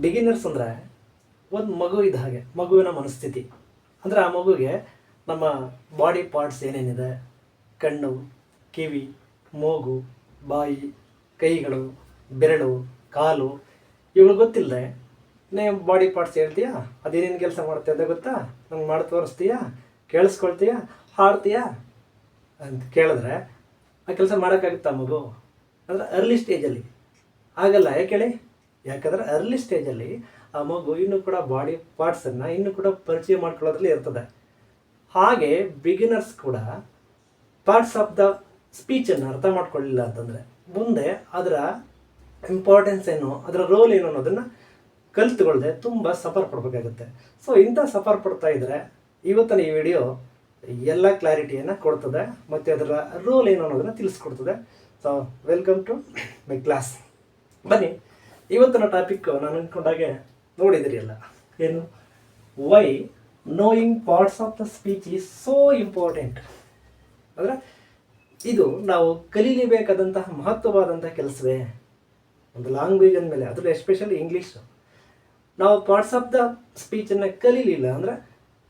Beginners ಅಂದರೆ ಒಂದು ಮಗು ಇದ್ದ ಹಾಗೆ, ಮಗುವಿನ ಮನಸ್ಥಿತಿ ಅಂದರೆ ಆ ಮಗುಗೆ ನಮ್ಮ ಬಾಡಿ ಪಾರ್ಟ್ಸ್ ಏನೇನಿದೆ, ಕಣ್ಣು, ಕಿವಿ, ಮೂಗು, ಬಾಯಿ, ಕೈಗಳು, ಬೆರಳು, ಕಾಲು ಇವುಗಳು ಗೊತ್ತಿಲ್ಲದೆ ನೀವು ಬಾಡಿ ಪಾರ್ಟ್ಸ್ ಹೇಳ್ತೀಯಾ, ಅದೇನೇನು ಕೆಲಸ ಮಾಡುತ್ತೆ ಅಂತ ಗೊತ್ತಾ, ನಂಗೆ ಮಾಡಿ ತೋರಿಸ್ತೀಯಾ, ಕೇಳಿಸ್ಕೊಳ್ತೀಯಾ, ಹಾಡ್ತೀಯಾ ಅಂತ ಕೇಳಿದ್ರೆ ಆ ಕೆಲಸ ಮಾಡೋಕ್ಕಾಗುತ್ತಾ ಮಗು? ಅಂದರೆ ಅರ್ಲಿ ಸ್ಟೇಜಲ್ಲಿ ಆಗಲ್ಲ. ಯಾಕೇಳಿ? ಯಾಕಂದರೆ ಅರ್ಲಿ ಸ್ಟೇಜಲ್ಲಿ ಆ ಮಗು ಇನ್ನೂ ಕೂಡ ಬಾಡಿ ಪಾರ್ಟ್ಸನ್ನು ಇನ್ನೂ ಕೂಡ ಪರಿಚಯ ಮಾಡ್ಕೊಳ್ಳೋದ್ರಲ್ಲಿ ಇರ್ತದೆ. ಹಾಗೆ ಬಿಗಿನರ್ಸ್ ಕೂಡ ಪಾರ್ಟ್ಸ್ ಆಫ್ ದ ಸ್ಪೀಚನ್ನು ಅರ್ಥ ಮಾಡ್ಕೊಳ್ಳಿಲ್ಲ ಅಂತಂದರೆ ಮುಂದೆ ಅದರ ಇಂಪಾರ್ಟೆನ್ಸ್ ಏನು, ಅದರ ರೋಲ್ ಏನು ಅನ್ನೋದನ್ನು ಕಲಿತುಕೊಳ್ಳದೆ ತುಂಬ ಸಫರ್ ಪಡಬೇಕಾಗುತ್ತೆ. ಸೊ ಇಂಥ ಸಫರ್ ಪಡ್ತಾ ಇದ್ದರೆ ಇವತ್ತಿನ ಈ ವಿಡಿಯೋ ಎಲ್ಲ ಕ್ಲಾರಿಟಿಯನ್ನು ಕೊಡ್ತದೆ ಮತ್ತು ಅದರ ರೋಲ್ ಏನು ಅನ್ನೋದನ್ನು ತಿಳಿಸ್ಕೊಡ್ತದೆ. So welcome to my class. ಬನ್ನಿ, ಇವತ್ತಿನ ಟಾಪಿಕ್ ನಾನು ಅಂದ್ಕೊಂಡಾಗೆ ನೋಡಿದಿರಿ ಎಲ್ಲ, ಏನು, why knowing parts of the speech is so important. ಅಂದರೆ ಇದು ನಾವು ಕಲೀಲೇಬೇಕಾದಂತಹ ಮಹತ್ವವಾದಂತಹ ಕೆಲಸವೇ. ಒಂದು ಲ್ಯಾಂಗ್ವೇಜ್ ಅಂದಮೇಲೆ ಅದರಲ್ಲಿ ಎಸ್ಪೆಷಲಿ ಇಂಗ್ಲೀಷು, ನಾವು ಪಾರ್ಟ್ಸ್ ಆಫ್ ದ ಸ್ಪೀಚನ್ನು ಕಲೀಲಿಲ್ಲ ಅಂದರೆ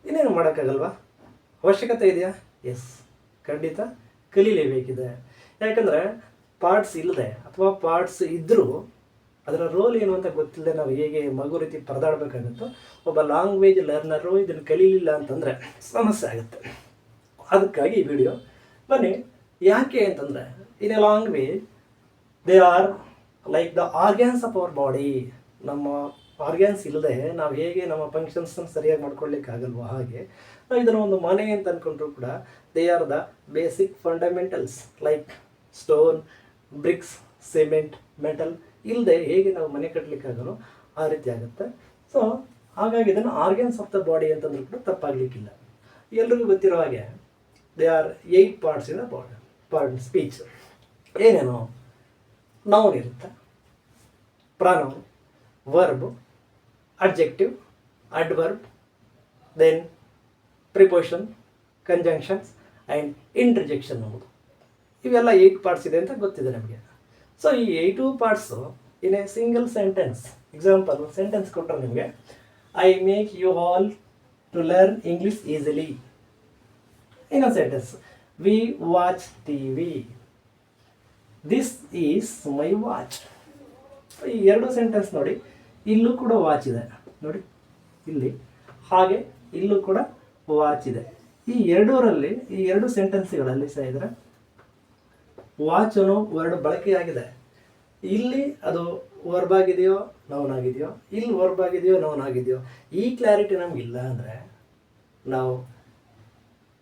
ಇನ್ನೇನು ಮಾಡೋಕ್ಕಾಗಲ್ವಾ? ಅವಶ್ಯಕತೆ ಇದೆಯಾ? ಎಸ್, ಖಂಡಿತ ಕಲೀಲೇಬೇಕಿದೆ. ಯಾಕಂದರೆ ಪಾರ್ಟ್ಸ್ ಇಲ್ಲದೆ ಅಥವಾ ಪಾರ್ಟ್ಸ್ ಇದ್ದರೂ ಅದರ ರೋಲ್ ಏನು ಅಂತ ಗೊತ್ತಿಲ್ಲದೆ ನಾವು ಹೇಗೆ ಮಗು ರೀತಿ ಪರದಾಡಬೇಕಾಗುತ್ತೋ, ಒಬ್ಬ ಲ್ಯಾಂಗ್ವೇಜ್ ಲರ್ನರು ಇದನ್ನು ಕಲೀಲಿಲ್ಲ ಅಂತಂದರೆ ಸಮಸ್ಯೆ ಆಗುತ್ತೆ. ಅದಕ್ಕಾಗಿ ಈ ವಿಡಿಯೋ. ಬನ್ನಿ, ಯಾಕೆ ಅಂತಂದರೆ in a language they are like the organs of our body. ನಮ್ಮ ಆರ್ಗ್ಯಾನ್ಸ್ ಇಲ್ಲದೆ ನಾವು ಹೇಗೆ ನಮ್ಮ ಫಂಕ್ಷನ್ಸನ್ನು ಸರಿಯಾಗಿ ಮಾಡ್ಕೊಳ್ಳಿಕ್ಕಾಗಲ್ವೋ ಹಾಗೆ ನಾವು ಇದನ್ನು ಒಂದು ಮನೆ ಅಂತ ಅಂದ್ಕೊಂಡ್ರು ಕೂಡ they are the basic fundamentals like stone, bricks, cement, metal ಇಲ್ಲದೆ ಹೇಗೆ ನಾವು ಮನೆ ಕಟ್ಟಲಿಕ್ಕಾಗಲ್ಲ ಆ ರೀತಿ ಆಗುತ್ತೆ. ಸೊ ಹಾಗಾಗಿ ಇದನ್ನು ಆರ್ಗ್ಯಾನ್ಸ್ ಆಫ್ ದ ಬಾಡಿ ಅಂತಂದ್ರೂ ಕೂಡ ತಪ್ಪಾಗಲಿಕ್ಕಿಲ್ಲ. ಎಲ್ರಿಗೂ ಗೊತ್ತಿರೋ ಹಾಗೆ they are 8 parts in the body part speech. ಏನೇನು? ನೌನ್ ಇರುತ್ತೆ, pronoun, verb, adjective, adverb, then preposition, conjunctions and interjection ಅನ್ನೋದು. ಇವೆಲ್ಲ 8 ಪಾರ್ಟ್ಸ್ ಇದೆ ಅಂತ ಗೊತ್ತಿದೆ ನಮಗೆ. ಸೊ ಈ 8 parts in a single sentence. Example sentence ಕೊಟ್ಟರೆ ನಿಮಗೆ, I make you all to learn English easily. ಇನ್ನೊಂದು sentence, we watch TV. This is my watch. ಈ 2 ಸೆಂಟೆನ್ಸ್ ನೋಡಿ, ಇಲ್ಲೂ ಕೂಡ ವಾಚ್ ಇದೆ ನೋಡಿ, ಇಲ್ಲಿ ಹಾಗೆ ಇಲ್ಲೂ ಕೂಡ ವಾಚ್ ಇದೆ. ಈ ಎರಡರಲ್ಲಿ, ಈ 2 ಸೆಂಟೆನ್ಸ್ಗಳಲ್ಲಿ ಸಹ ಇದ್ರೆ ವಾಚ್ ಅನ್ನೋ ವರ್ಡ್ ಬಳಕೆಯಾಗಿದೆ. ಇಲ್ಲಿ ಅದು ವರ್ಬ್ ಆಗಿದೆಯೋ ನೌನ್ ಆಗಿದೆಯೋ, ಇಲ್ಲಿ ವರ್ಬ್ ಆಗಿದೆಯೋ ನೌನ್ ಆಗಿದೆಯೋ, ಈ ಕ್ಲಾರಿಟಿ ನಮಗಿಲ್ಲ ಅಂದರೆ ನಾವು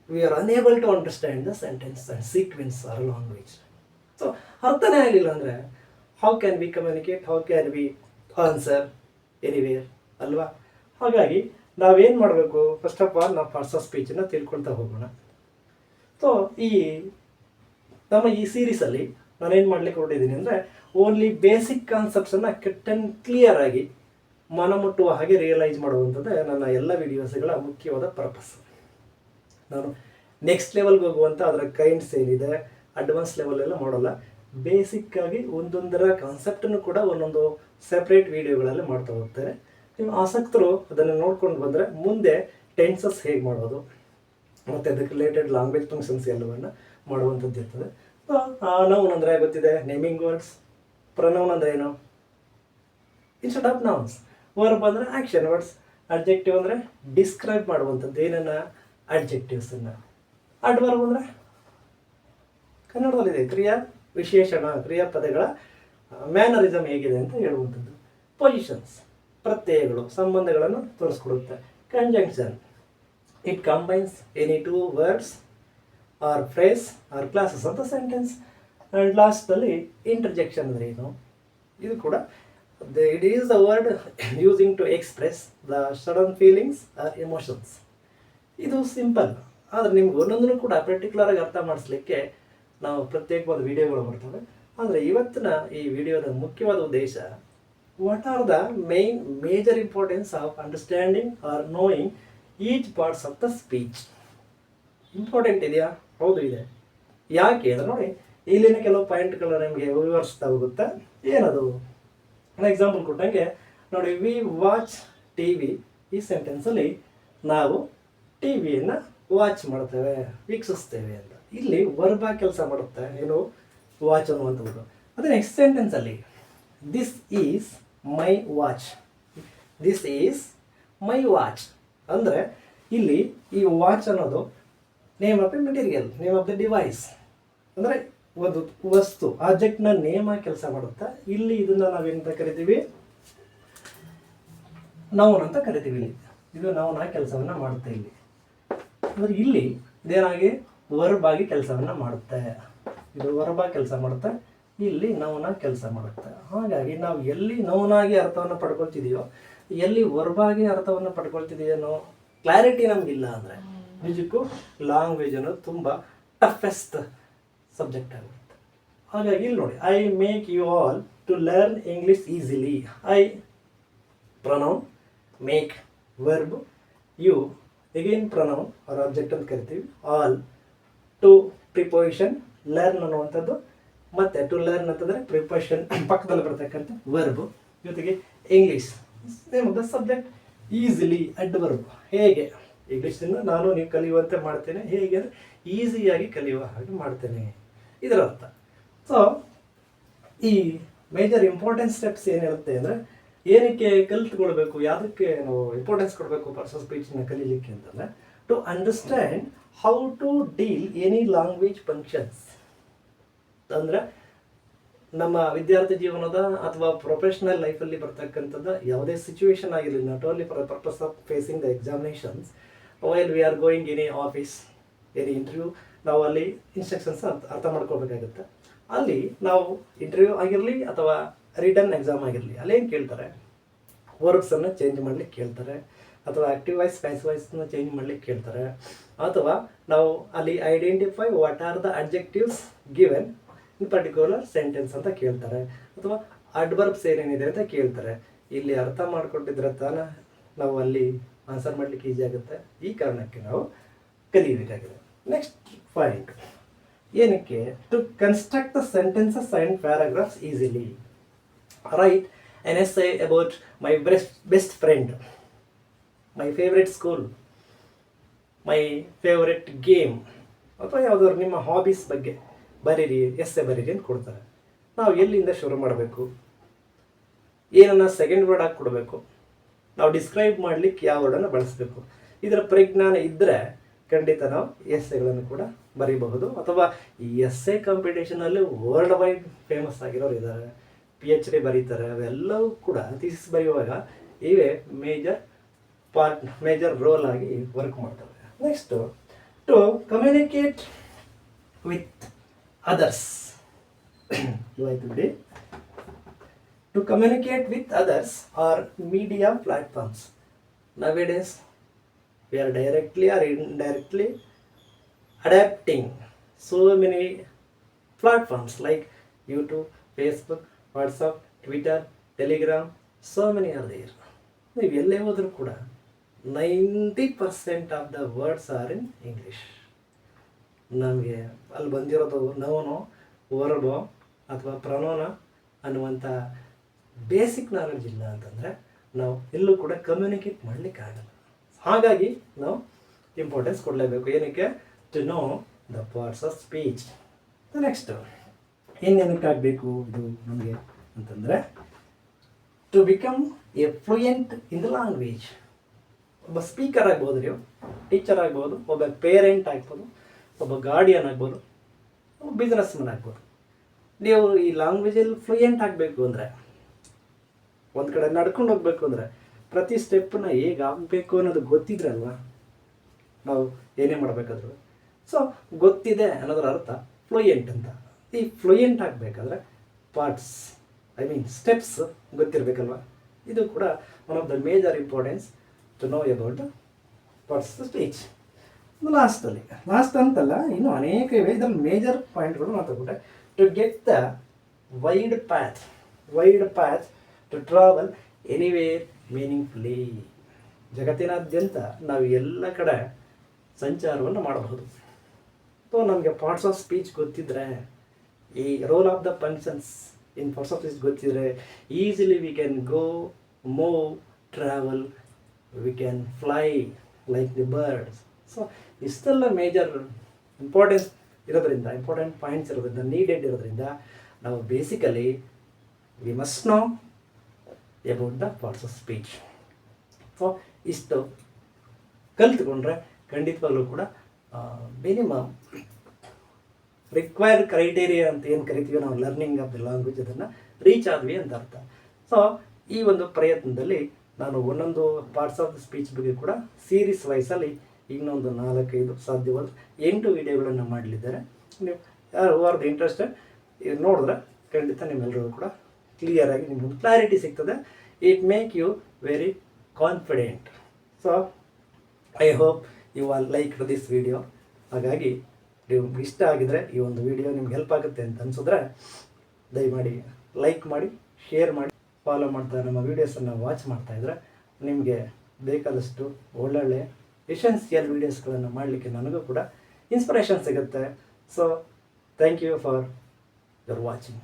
we are unable to understand the sentence and sequence or language. So ಅರ್ಥನೇ ಆಗಲಿಲ್ಲ ಅಂದರೆ how can we communicate, how can we answer anywhere ಅಲ್ವಾ? ಹಾಗಾಗಿ ನಾವೇನು ಮಾಡಬೇಕು, ಫಸ್ಟ್ ಆಫ್ ಆಲ್ ನಾವು ಪಾರ್ಟ್ಸ್ ಆಫ್ ಸ್ಪೀಚನ್ನು ತಿಳ್ಕೊಳ್ತಾ ಹೋಗೋಣ. ಸೊ ನಮ್ಮ ಈ ಸೀರೀಸಲ್ಲಿ ನಾನೇನು ಮಾಡಲಿಕ್ಕೆ ಹೊರಟಿದ್ದೀನಿ ಅಂದರೆ ಓನ್ಲಿ ಬೇಸಿಕ್ ಕಾನ್ಸೆಪ್ಟ್ಸನ್ನು ಕಟ್ ಆ್ಯಂಡ್ ಕ್ಲಿಯರ್ ಆಗಿ ಮನಮುಟ್ಟುವ ಹಾಗೆ ರಿಯಲೈಸ್ ಮಾಡುವಂಥದ್ದೇ ನನ್ನ ಎಲ್ಲ ವಿಡಿಯೋಸ್ಗಳ ಮುಖ್ಯವಾದ ಪರ್ಪಸ್. ನಾನು ನೆಕ್ಸ್ಟ್ ಲೆವೆಲ್ಗೆ ಹೋಗುವಂಥ ಅದರ ಕೈಂಡ್ಸ್ ಏನಿದೆ ಅಡ್ವಾನ್ಸ್ ಲೆವೆಲೆಲ್ಲ ಮಾಡೋಲ್ಲ. ಬೇಸಿಕ್ಕಾಗಿ ಒಂದೊಂದರ ಕಾನ್ಸೆಪ್ಟನ್ನು ಕೂಡ ಒಂದೊಂದು ಸೆಪ್ರೇಟ್ ವಿಡಿಯೋಗಳಲ್ಲಿ ಮಾಡ್ತಾ ಹೋಗ್ತಾರೆ. ನೀವು ಆಸಕ್ತರು ಅದನ್ನು ನೋಡ್ಕೊಂಡು ಬಂದರೆ ಮುಂದೆ ಟೆನ್ಸಸ್ ಹೇಗೆ ಮಾಡೋದು ಮತ್ತು ಅದಕ್ಕೆ ರಿಲೇಟೆಡ್ ಲ್ಯಾಂಗ್ವೇಜ್ ಫಂಕ್ಷನ್ಸ್ ಎಲ್ಲವನ್ನು ಮಾಡುವಂಥದ್ದು ಇರ್ತದೆ. ನೌನ್ ಅಂದರೆ ಗೊತ್ತಿದೆ, ನೇಮಿಂಗ್ ವರ್ಡ್ಸ್. ಪ್ರನೌನ್ ಅಂದರೆ ಏನು? Instead of nouns. ವರ್ಬ್ ಅಂದರೆ ಆ್ಯಕ್ಷನ್ ವರ್ಡ್ಸ್. ಅಡ್ಜೆಕ್ಟಿವ್ ಅಂದರೆ ಡಿಸ್ಕ್ರೈಬ್ ಮಾಡುವಂಥದ್ದು ಏನನ್ನು, ಅಡ್ಜೆಕ್ಟಿವ್ಸನ್ನು. ಅಡ್ವರ್ಬ್ ಅಂದರೆ ಕನ್ನಡದಲ್ಲಿದೆ ವಿಶೇಷಣ ಕ್ರಿಯಾಪದಗಳ ಮ್ಯಾನರಿಸಮ್ ಹೇಗಿದೆ ಅಂತ ಹೇಳುವಂಥದ್ದು. ಪೊಸಿಷನ್ಸ್, ಪ್ರತ್ಯಯಗಳು, ಸಂಬಂಧಗಳನ್ನು ತೋರಿಸ್ಕೊಡುತ್ತೆ. Conjunction, it combines any 2 words or phrase or clauses of the sentence. And lastly interjection ಅಂದರೆ ಏನು? ಇದು ಕೂಡ it is the word using to express the sudden feelings or emotions. ಇದು ಸಿಂಪಲ್, ಆದರೆ ನಿಮ್ಗೆ ಒಂದೊಂದನ್ನು ಕೂಡ ಪರ್ಟಿಕ್ಯುಲರಾಗಿ ಅರ್ಥ ಮಾಡಿಸ್ಲಿಕ್ಕೆ ನಾವು ಪ್ರತ್ಯೇಕವಾದ ವಿಡಿಯೋಗಳು ಬರ್ತವೆ. ಆದರೆ ಇವತ್ತಿನ ಈ ವಿಡಿಯೋದ ಮುಖ್ಯವಾದ ಉದ್ದೇಶ, what are the major importance of understanding or knowing each parts of the speech. Important ಇದೆಯಾ? ಹೌದು ಇದೆ. ಯಾಕೆ ಅಂದರೆ ನೋಡಿ, ಇಲ್ಲಿನ ಕೆಲವು ಪಾಯಿಂಟ್ಗಳು ನಿಮಗೆ ವಿವರಿಸ್ತಾ ಹೋಗುತ್ತೆ. ಏನದು? ಎಕ್ಸಾಂಪಲ್ ಕೊಟ್ಟಂಗೆ, ನೋಡಿ, ವಿ ವಾಚ್ ಟಿ ವಿ, ಈ ಸೆಂಟೆನ್ಸಲ್ಲಿ ನಾವು ಟಿ ವಿಯನ್ನು ವಾಚ್ ಮಾಡ್ತೇವೆ, ವೀಕ್ಷಿಸ್ತೇವೆ ಅಂತ. ಇಲ್ಲಿ ವರ್ಬ ಕೆಲಸ ಮಾಡುತ್ತೆ, ಏನು ವಾಚ್ ಅನ್ನುವಂಥದ್ದು. ಅದೇ ನೆಕ್ಸ್ಟ್ ಸೆಂಟೆನ್ಸಲ್ಲಿ this is my watch, this is my watch ಅಂದರೆ ಇಲ್ಲಿ ಈ ವಾಚ್ ಅನ್ನೋದು name of the material, name of the device, ಅಂದರೆ ಒಂದು ವಸ್ತು ಆಬ್ಜೆಕ್ಟ್ನ ನೇಮ್ ಆಗಿ ಕೆಲಸ ಮಾಡುತ್ತಾ. ಇಲ್ಲಿ ಇದನ್ನು ನಾವೇನಂತ ಕರಿತೀವಿ, ನೌನ್ ಅಂತ ಕರಿತೀವಿ. ಇಲ್ಲಿ ಇದು ನೌನ್ ಆಗಿ ಕೆಲಸವನ್ನು ಮಾಡುತ್ತೆ. ಇಲ್ಲಿ ಅಂದರೆ ಇಲ್ಲಿ ಇದೇನಾಗಿ ವರ್ಬ್ ಆಗಿ ಕೆಲಸವನ್ನು ಮಾಡುತ್ತೆ, ಇದು ವರ್ಬ್ ಆಗಿ ಕೆಲಸ ಮಾಡುತ್ತೆ, ಇಲ್ಲಿ ನೌನ್ ಆಗಿ ಕೆಲಸ ಮಾಡುತ್ತೆ. ಹಾಗಾಗಿ ನಾವು ಎಲ್ಲಿ ನೌನ್ ಆಗಿ ಅರ್ಥವನ್ನು ಪಡ್ಕೊಳ್ತಿದೆಯೋ, ಎಲ್ಲಿ ವರ್ಬ್ ಆಗಿ ಅರ್ಥವನ್ನು ಪಡ್ಕೊಳ್ತಿದೆಯೋ ಅನ್ನೋ ಕ್ಲಾರಿಟಿ ನಮಗಿಲ್ಲ ಅಂದರೆ ನಿಜಕ್ಕೂ ಲ್ಯಾಂಗ್ವೇಜ್ ಅನ್ನೋದು ತುಂಬ ಟಫೆಸ್ಟ್ ಸಬ್ಜೆಕ್ಟ್ ಆಗುತ್ತೆ. ಹಾಗಾಗಿ ಇಲ್ಲಿ ನೋಡಿ, I make you all to learn English easily. I pronoun, make verb, you again pronoun or object ಅಂತ ಕರಿತೀವಿ, ಆಲ್ ಟು ಪ್ರಿಪೋಸಿಷನ್, ಲರ್ನ್ ಅನ್ನುವಂಥದ್ದು, ಮತ್ತು ಟು ಲರ್ನ್ ಅಂತಂದರೆ ಪ್ರಿಪೋಸಿಷನ್ ಪಕ್ಕದಲ್ಲಿ ಬರ್ತಕ್ಕಂಥ ವರ್ಬ್, ಜೊತೆಗೆ English name of the subject, easily adverb, ಹೇಗೆ ಇಂಗ್ಲೀಷನ್ನು ನಾನು ನೀವು ಕಲಿಯುವಂತೆ ಮಾಡ್ತೇನೆ, ಹೇಗೆ ಅಂದರೆ ಈಸಿಯಾಗಿ ಕಲಿಯುವ ಹಾಗೆ ಮಾಡ್ತೇನೆ, ಇದರ ಅರ್ಥ. ಸೊ ಈ ಮೇಜರ್ ಇಂಪಾರ್ಟೆಂಟ್ ಸ್ಟೆಪ್ಸ್ ಏನಿರುತ್ತೆ ಅಂದರೆ, ಏನಕ್ಕೆ ಕಲ್ತ್ಕೊಳ್ಬೇಕು, ಯಾವುದಕ್ಕೆ ನಾವು ಇಂಪಾರ್ಟೆನ್ಸ್ ಕೊಡಬೇಕು ಪರ್ಸನಲ್ ಸ್ಪೀಚ್ನ ಕಲೀಲಿಕ್ಕೆ ಅಂತಂದರೆ, to understand how to deal any language functions. ಅಂದರೆ ನಮ್ಮ ವಿದ್ಯಾರ್ಥಿ ಜೀವನದ ಅಥವಾ ಪ್ರೊಫೆಷ್ನಲ್ ಲೈಫಲ್ಲಿ ಬರ್ತಕ್ಕಂಥದ್ದು ಯಾವುದೇ ಸಿಚುವೇಶನ್ ಆಗಿರಲಿ, not only for the purpose of facing the examinations, while we are going any office, any interview, ನಾವು ಅಲ್ಲಿ ಇನ್ಸ್ಟ್ರಕ್ಷನ್ಸ್ ಅರ್ಥ ಮಾಡ್ಕೋಬೇಕಾಗುತ್ತೆ. ಅಲ್ಲಿ ನಾವು ಇಂಟರ್ವ್ಯೂ ಆಗಿರಲಿ ಅಥವಾ ರಿಟರ್ನ್ ಎಕ್ಸಾಮ್ ಆಗಿರಲಿ, ಅಲ್ಲೇನು ಕೇಳ್ತಾರೆ, ವರ್ಬ್ಸನ್ನು ಚೇಂಜ್ ಮಾಡ್ಲಿಕ್ಕೆ ಕೇಳ್ತಾರೆ, ಅಥವಾ ಆ್ಯಕ್ಟಿವ್ ವಾಯ್ಸ್ ಪ್ಯಾಸಿವ್ ವಾಯ್ಸನ್ನ ಚೇಂಜ್ ಮಾಡ್ಲಿಕ್ಕೆ ಕೇಳ್ತಾರೆ, ಅಥವಾ ನಾವು ಅಲ್ಲಿ identify what are the adjectives given in particular sentence ಅಂತ ಕೇಳ್ತಾರೆ, ಅಥವಾ ಅಡ್ವರ್ಬ್ಸ್ ಏನೇನಿದೆ ಅಂತ ಕೇಳ್ತಾರೆ. ಇಲ್ಲಿ ಅರ್ಥ ಮಾಡಿಕೊಟ್ಟಿದ್ರೆ ತಾನ ನಾವು ಅಲ್ಲಿ ಆನ್ಸರ್ ಮಾಡಲಿಕ್ಕೆ ಈಸಿ ಆಗುತ್ತೆ. ಈ ಕಾರಣಕ್ಕೆ ನಾವು ಕಲಿಯಬೇಕಾಗಿದೆ. ನೆಕ್ಸ್ಟ್ ಪಾಯಿಂಟ್ ಏನಕ್ಕೆ, to construct the sentences and paragraphs easily. Write an essay about my best friend, my favorite school, my favorite game, ಅಥವಾ ಯಾವುದಾದ್ರು ನಿಮ್ಮ ಹಾಬೀಸ್ ಬಗ್ಗೆ ಬರೀರಿ, ಎಸ್ಸೆ ಬರೀರಿ ಅಂತ ಕೊಡ್ತಾರೆ. ನಾವು ಎಲ್ಲಿಂದ ಶುರು ಮಾಡಬೇಕು, ಏನನ್ನ ಸೆಕೆಂಡ್ ವರ್ಡ್ ಆಗಿ ಕೊಡಬೇಕು, ನಾವು ಡಿಸ್ಕ್ರೈಬ್ ಮಾಡಲಿಕ್ಕೆ ಯಾವ ವರ್ಡನ್ನು ಬಳಸಬೇಕು, ಇದರ ಪರಿಜ್ಞಾನ ಇದ್ದರೆ ಖಂಡಿತ ನಾವು ಎಸ್ಸೆಗಳನ್ನು ಕೂಡ ಬರೀಬಹುದು. ಅಥವಾ ಈ ಎಸ್ಸೆ ಕಾಂಪಿಟೇಷನಲ್ಲಿ ವರ್ಲ್ಡ್ ವೈಡ್ ಫೇಮಸ್ ಆಗಿರೋರು ಇದ್ದಾರೆ, PhD ಬರೀತಾರೆ, ಅವೆಲ್ಲವೂ ಕೂಡ ಥೀಸಿಸ್ ಬರೆಯುವಾಗ ಇವೇ ಮೇಜರ್ ರೋಲ್ ಆಗಿ ವರ್ಕ್ ಮಾಡ್ತವೆ. Next, to communicate with others. ಇವಾಯ್ತು ಬಿಡಿ. To communicate with others or media platforms. Nowadays we are directly or indirectly adapting so many platforms like YouTube, Facebook, WhatsApp, Twitter, Telegram, so many are there. ನೀವು ಎಲ್ಲೇ ಹೋದರೂ ಕೂಡ 90% of the words are in English. ನಮಗೆ ಅಲ್ಲಿ ಬಂದಿರೋದು ನೌನೋ, ವರ್ಬೋ ಅಥವಾ ಪ್ರನೋನ ಅನ್ನುವಂಥ basic knowledge ಇಲ್ಲ ಅಂತಂದರೆ ನಾವು ಎಲ್ಲೂ ಕೂಡ ಕಮ್ಯುನಿಕೇಟ್ ಮಾಡಲಿಕ್ಕಾಗಲ್ಲ. ಹಾಗಾಗಿ ನಾವು ಇಂಪಾರ್ಟೆನ್ಸ್ ಕೊಡಲೇಬೇಕು. ಏನಕ್ಕೆ, to know the parts of speech. Next ಇನ್ನೇನಕ್ಕೆ ಆಗಬೇಕು ಇದು ನಮಗೆ ಅಂತಂದರೆ, to become a fluent in the language. ಒಬ್ಬ ಸ್ಪೀಕರ್ ಆಗ್ಬೋದು, ನೀವು ಟೀಚರ್ ಆಗ್ಬೋದು, ಒಬ್ಬ ಪೇರೆಂಟ್ ಆಗ್ಬೋದು, ಒಬ್ಬ ಗಾರ್ಡಿಯನ್ ಆಗ್ಬೋದು, ಒಬ್ಬ ಬಿಸ್ನೆಸ್ ಮ್ಯಾನ್ ಆಗ್ಬೋದು. ನೀವು ಈ ಲ್ಯಾಂಗ್ವೇಜಲ್ಲಿ ಫ್ಲೂಯೆಂಟ್ ಆಗಬೇಕು ಅಂದರೆ, ಒಂದು ಕಡೆ ನಡ್ಕೊಂಡು ಹೋಗ್ಬೇಕು ಅಂದರೆ ಪ್ರತಿ ಸ್ಟೆಪ್ಪನ್ನ ಹೇಗೆ ಆಗಬೇಕು ಅನ್ನೋದು ಗೊತ್ತಿದ್ರಲ್ವ ನಾವು ಏನೇ ಮಾಡಬೇಕಾದ್ರು. ಸೊ ಗೊತ್ತಿದೆ ಅನ್ನೋದ್ರ ಅರ್ಥ ಫ್ಲೂಯೆಂಟ್ ಅಂತ. ಈ ಫ್ಲೂಯೆಂಟ್ ಆಗಬೇಕಾದ್ರೆ ಪಾರ್ಟ್ಸ್, ಸ್ಟೆಪ್ಸ್ ಗೊತ್ತಿರಬೇಕಲ್ವ. ಇದು ಕೂಡ one of the major importance to know about parts of speech. Last ಅಂತಲ್ಲ, ಇನ್ನೂ ಅನೇಕ ಇವೆ. ಇದರಲ್ಲಿ ಮೇಜರ್ ಪಾಯಿಂಟ್ಗಳು ಮಾತಾಡ್ಬಿಟ್ಟೆ. To get the wide patch to travel anywhere meaningfully. ಜಗತ್ತಿನಾದ್ಯಂತ ನಾವು ಎಲ್ಲ ಕಡೆ ಸಂಚಾರವನ್ನು ಮಾಡಬಹುದು. ಸೊ ನಮಗೆ ಪಾರ್ಟ್ಸ್ ಆಫ್ ಸ್ಪೀಚ್ ಗೊತ್ತಿದ್ದರೆ, ಈ role of the functions in parts of speech ಗೊತ್ತಿದ್ರೆ, easily we can go move, travel, we can fly like the birds. So ಇಷ್ಟೆಲ್ಲ ಮೇಜರ್ ಇಂಪಾರ್ಟೆಂಟ್ ಪಾಯಿಂಟ್ಸ್ ಇರೋದ್ರಿಂದ, ನೀಡೆಡ್ ಇರೋದ್ರಿಂದ ನಾವು basically we must know about the parts of speech. So ಇಷ್ಟು ಕಲ್ತ್ಕೊಂಡ್ರೆ ಖಂಡಿತವಾಗ್ಲೂ ಕೂಡ minimum required criteria ಅಂತ ಏನು ಕರಿತೀವಿ ನಾವು, ಲರ್ನಿಂಗ್ ಆಫ್ ದಿ ಲ್ಯಾಂಗ್ವೇಜ್, ಅದನ್ನು ರೀಚ್ ಆದ್ವಿ ಅಂತ ಅರ್ಥ. ಸೊ ಈ ಒಂದು ಪ್ರಯತ್ನದಲ್ಲಿ ನಾನು ಒಂದೊಂದು ಪಾರ್ಟ್ಸ್ ಆಫ್ ದ ಸ್ಪೀಚ್ ಬಗ್ಗೆ ಕೂಡ ಸೀರೀಸ್ ವೈಸಲ್ಲಿ ಇನ್ನೊಂದು 4-5 ಸಾಧ್ಯವಾದ 8 ವಿಡಿಯೋಗಳನ್ನು ಮಾಡಲಿದ್ದಾರೆ. ನೀವು ಯಾರು ಆರ್ ದ ಇಂಟ್ರೆಸ್ಟೆಡ್ ನೋಡಿದ್ರೆ ಖಂಡಿತ ನಿಮ್ಮೆಲ್ಲರಿಗೂ ಕೂಡ ಕ್ಲಿಯರಾಗಿ ನಿಮ್ಗೊಂದು ಕ್ಲಾರಿಟಿ ಸಿಗ್ತದೆ. It make you very confident. So I hope you all like this video. ಹಾಗಾಗಿ ನೀವು ಇಷ್ಟ ಆಗಿದರೆ, ಈ ಒಂದು ವಿಡಿಯೋ ನಿಮ್ಗೆ ಹೆಲ್ಪ್ ಆಗುತ್ತೆ ಅಂತ ಅನಿಸಿದ್ರೆ ದಯಮಾಡಿ ಲೈಕ್ ಮಾಡಿ, ಶೇರ್ ಮಾಡಿ, ಫಾಲೋ ಮಾಡ್ತಾ ನಮ್ಮ ವೀಡಿಯೋಸನ್ನು ವಾಚ್ ಮಾಡ್ತಾಯಿದ್ರೆ ನಿಮಗೆ ಬೇಕಾದಷ್ಟು ಒಳ್ಳೊಳ್ಳೆ ಎಸೆನ್ಷಿಯಲ್ ವೀಡಿಯೋಸ್ಗಳನ್ನು ಮಾಡಲಿಕ್ಕೆ ನನಗೂ ಕೂಡ ಇನ್ಸ್ಪಿರೇಷನ್ ಸಿಗುತ್ತೆ. So thank you for your watching.